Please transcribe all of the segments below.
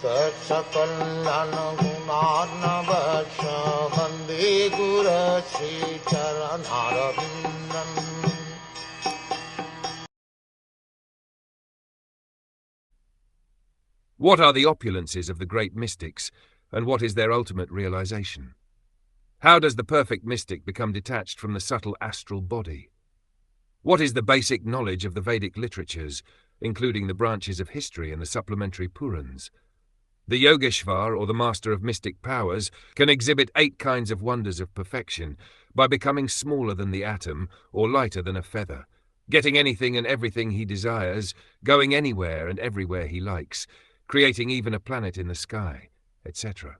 Sakalayan Gunarnavasya Vande Guru Sri Charanaravindan. What are the opulences of the great mystics, and what is their ultimate realization? How does the perfect mystic become detached from the subtle astral body? What is the basic knowledge of the Vedic literatures, including the branches of history and the supplementary Purans? The Yogeshvar, or the master of mystic powers, can exhibit 8 kinds of wonders of perfection by becoming smaller than the atom or lighter than a feather, getting anything and everything he desires, going anywhere and everywhere he likes, creating even a planet in the sky, etc.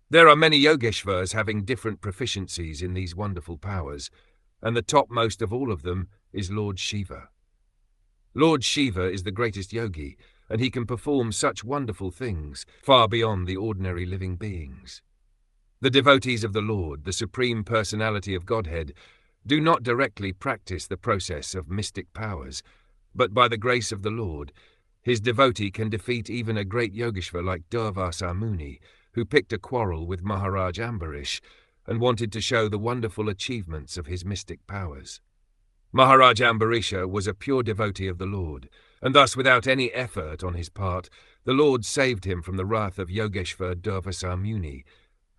There are many Yogeshvars having different proficiencies in these wonderful powers, and the topmost of all of them is Lord Shiva. Lord Shiva is the greatest yogi, and he can perform such wonderful things, far beyond the ordinary living beings. The devotees of the Lord, the Supreme Personality of Godhead, do not directly practice the process of mystic powers, but by the grace of the Lord, his devotee can defeat even a great Yogeshvar like Durvasa Muni, who picked a quarrel with Maharaj Ambarish and wanted to show the wonderful achievements of his mystic powers. Maharaj Ambarisha was a pure devotee of the Lord, and thus without any effort on his part, the Lord saved him from the wrath of Yogeshvar Durvasa Muni,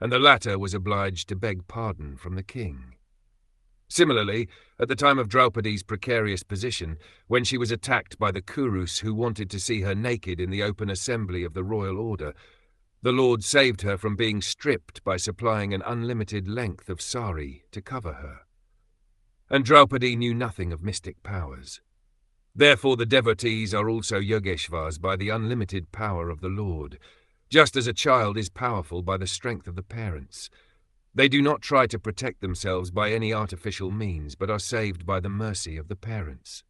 and the latter was obliged to beg pardon from the king. Similarly, at the time of Draupadi's precarious position, when she was attacked by the Kurus who wanted to see her naked in the open assembly of the royal order, the Lord saved her from being stripped by supplying an unlimited length of sari to cover her. And Draupadi knew nothing of mystic powers. Therefore the devotees are also Yogeshvars by the unlimited power of the Lord, just as a child is powerful by the strength of the parents. They do not try to protect themselves by any artificial means, but are saved by the mercy of the parents.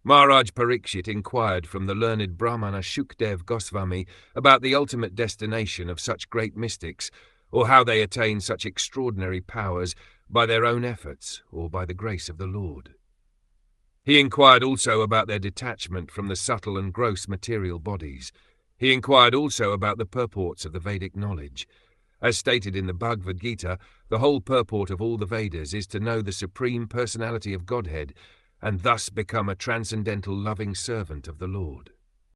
Maharaj Parikshit inquired from the learned Brahmana Shukdev Goswami about the ultimate destination of such great mystics, or how they attain such extraordinary powers by their own efforts or by the grace of the Lord. He inquired also about their detachment from the subtle and gross material bodies. He inquired also about the purports of the Vedic knowledge. As stated in the Bhagavad Gita, the whole purport of all the Vedas is to know the Supreme Personality of Godhead and thus become a transcendental loving servant of the Lord.